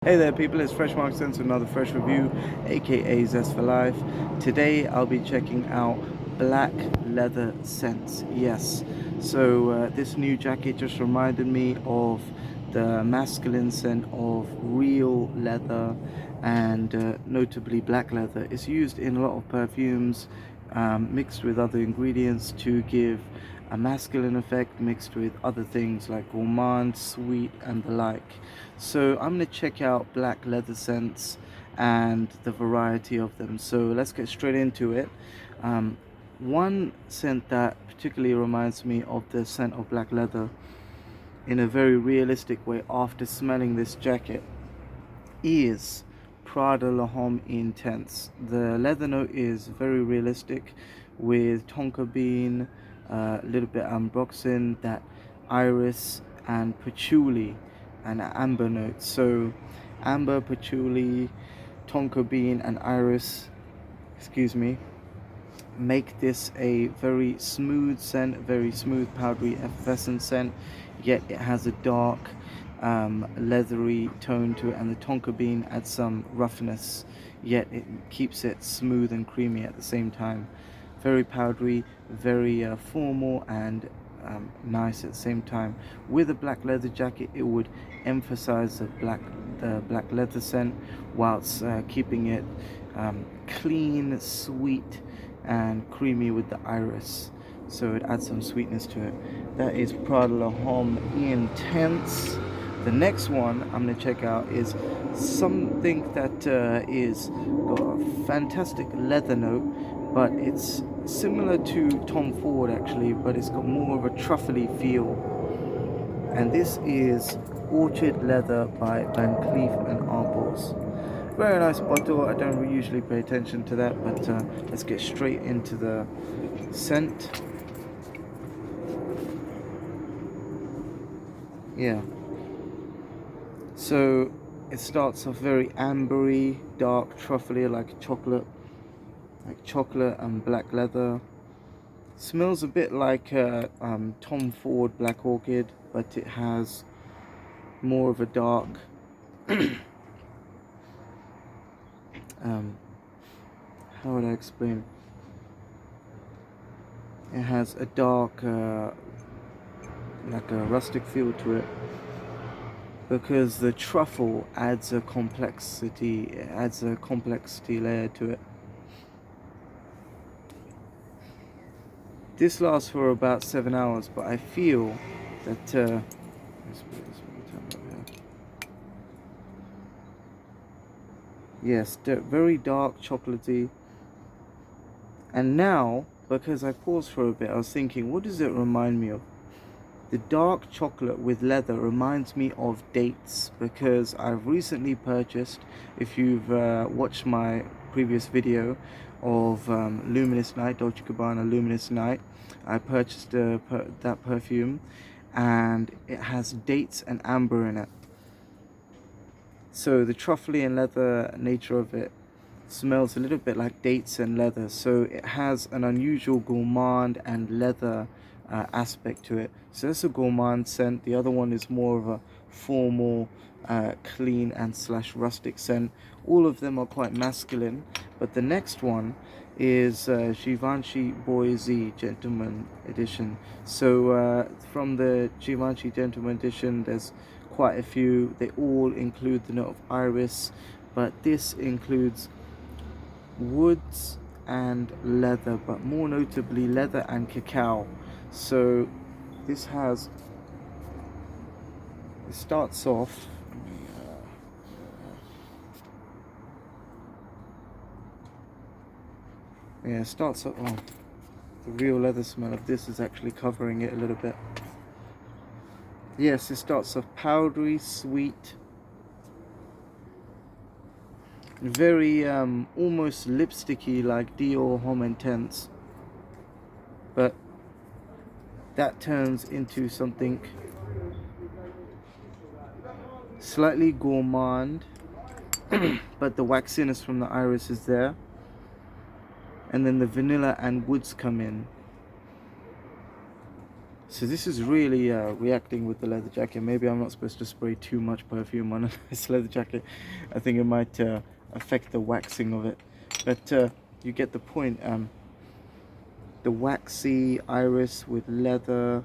Hey there people, it's Fresh Mark Sense with another fresh review, aka Zest for Life. Today I'll be checking out black leather scents. Yes, so this new jacket just reminded me of the masculine scent of real leather and notably black leather. It's used in a lot of perfumes, mixed with other ingredients to give a masculine effect mixed with other things like gourmand, sweet, and the like. So I'm going to check out black leather scents and the variety of them. So let's get straight into it. One scent that particularly reminds me of the scent of black leather in a very realistic way after smelling this jacket is Prada Homme Intense. The leather note is very realistic with tonka bean, a little bit ambroxan, that iris and patchouli and amber notes. So amber, patchouli, tonka bean and iris, excuse me, make this a very smooth scent, very smooth powdery effervescent scent, yet it has a dark leathery tone to it, and the tonka bean adds some roughness, yet it keeps it smooth and creamy at the same time. Very powdery, very formal and nice at the same time. With a black leather jacket, it would emphasize the black leather scent whilst keeping it clean, sweet, and creamy with the iris. So it adds some sweetness to it. That is Prada Homme Intense. The next one I'm going to check out is something that is got a fantastic leather note, but it's similar to Tom Ford actually, but it's got more of a truffly feel. And this is Orchid Leather by Van Cleef and Arpels. Very nice bottle. I don't usually pay attention to that, but let's get straight into the scent. Yeah. So it starts off very ambery, dark, truffly, like chocolate and black leather. Smells a bit like Tom Ford Black Orchid, but it has more of a dark how would I explain? It has a dark like a rustic feel to it, because the truffle adds a complexity, layer to it. This lasts for about 7 hours, but I feel that let's put this one down here. Yes, very dark chocolatey. And now, because I paused for a bit, I was thinking, what does it remind me of? The dark chocolate with leather reminds me of dates, because I've recently purchased, if you've watched my previous video of Luminous Night, Dolce Gabbana Luminous Night, I purchased that perfume, and it has dates and amber in it. So the truffly and leather nature of it smells a little bit like dates and leather, so it has an unusual gourmand and leather aspect to it. So that's a gourmand scent. The other one is more of a formal, clean and slash rustic scent. All of them are quite masculine, but the next one is Givenchy Boise Gentleman Edition. So from the Givenchy Gentleman Edition, there's quite a few. They all include the note of iris, but this includes woods and leather, but more notably leather and cacao. So this has, it starts off, yeah, it starts off, oh, the real leather smell of this is actually covering it a little bit. Yes, it starts off powdery, sweet, very almost lipsticky like Dior Homme Intense, but that turns into something slightly gourmand, but the waxiness from the iris is there, and then the vanilla and woods come in. So this is really reacting with the leather jacket. Maybe I'm not supposed to spray too much perfume on this leather jacket. I think it might affect the waxing of it. But you get the point. The waxy iris with leather,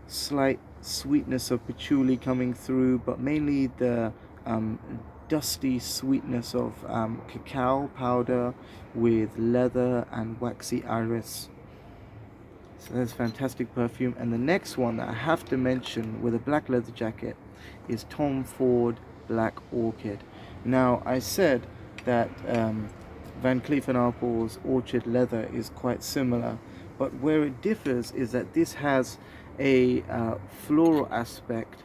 slight sweetness of patchouli coming through, but mainly the dusty sweetness of cacao powder with leather and waxy iris. So that's fantastic perfume. And the next one that I have to mention with a black leather jacket is Tom Ford Black Orchid. Now I said that Van Cleef and Arpels Orchid leather is quite similar, but where it differs is that this has a floral aspect.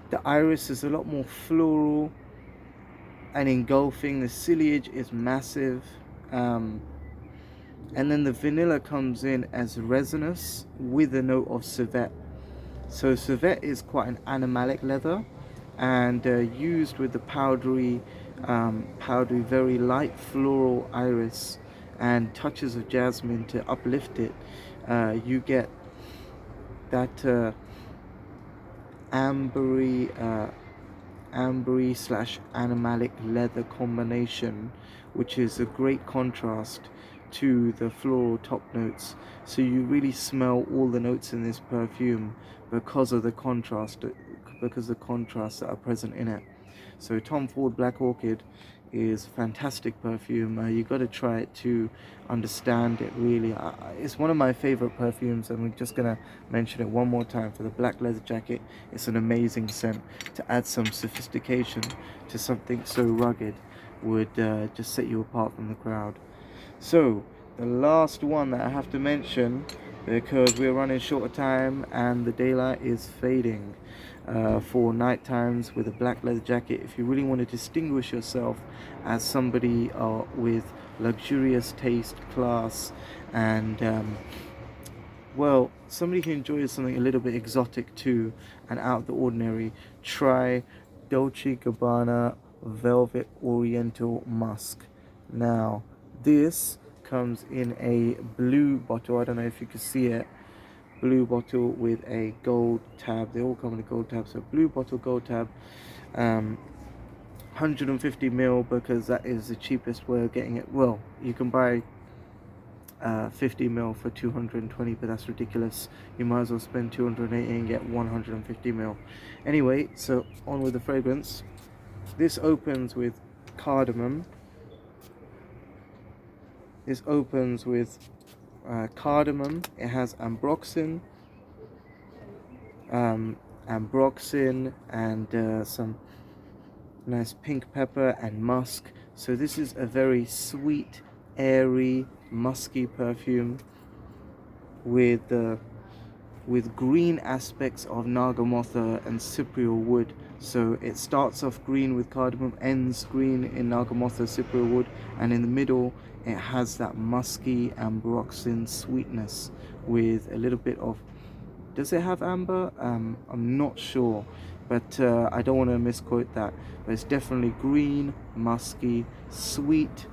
The iris is a lot more floral and engulfing. The ciliage is massive, and then the vanilla comes in as resinous with a note of civet. So civet is quite an animalic leather, and used with the powdery, very light floral iris and touches of jasmine to uplift it. You get that ambery slash animalic leather combination, which is a great contrast to the floral top notes. So you really smell all the notes in this perfume because of the contrast that are present in it. So Tom Ford Black Orchid is fantastic perfume. You got to try it to understand it really. It's one of my favorite perfumes, and we're just gonna mention it one more time. For the black leather jacket, it's an amazing scent. To add some sophistication to something so rugged would just set you apart from the crowd. So the last one that I have to mention, because we're running short of time and the daylight is fading, for night times with a black leather jacket, if you really want to distinguish yourself as somebody with luxurious taste, class, and well, somebody who enjoys something a little bit exotic too and out of the ordinary, try Dolce Gabbana Velvet Oriental Musk. Now this comes in a blue bottle. I don't know if you can see it. Blue bottle with a gold tab. They all come in a gold tab. So blue bottle, gold tab. 150 ml, because that is the cheapest way of getting it. Well, you can buy 50 ml for 220, but that's ridiculous. You might as well spend 280 and get 150 ml. Anyway, so on with the fragrance. This opens with cardamom. This opens with cardamom. It has ambroxan, and some nice pink pepper and musk. So this is a very sweet, airy, musky perfume with green aspects of nagamotha and cypriol wood. So it starts off green with cardamom, ends green in nagamotha, cypriol wood, and in the middle it has that musky ambroxan sweetness with a little bit of, does it have amber? I'm not sure, but I don't want to misquote that. But it's definitely green, musky, sweet,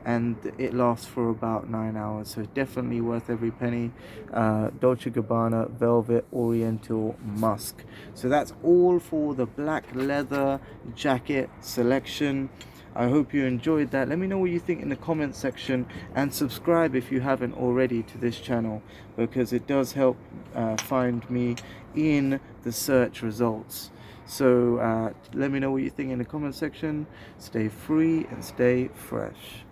and it lasts for about 9 hours. So definitely worth every penny. Dolce Gabbana Velvet Oriental Musk. So that's all for the black leather jacket selection. I hope you enjoyed that. Let me know what you think in the comment section, and subscribe if you haven't already to this channel, because it does help find me in the search results. So let me know what you think in the comment section. Stay free and stay fresh.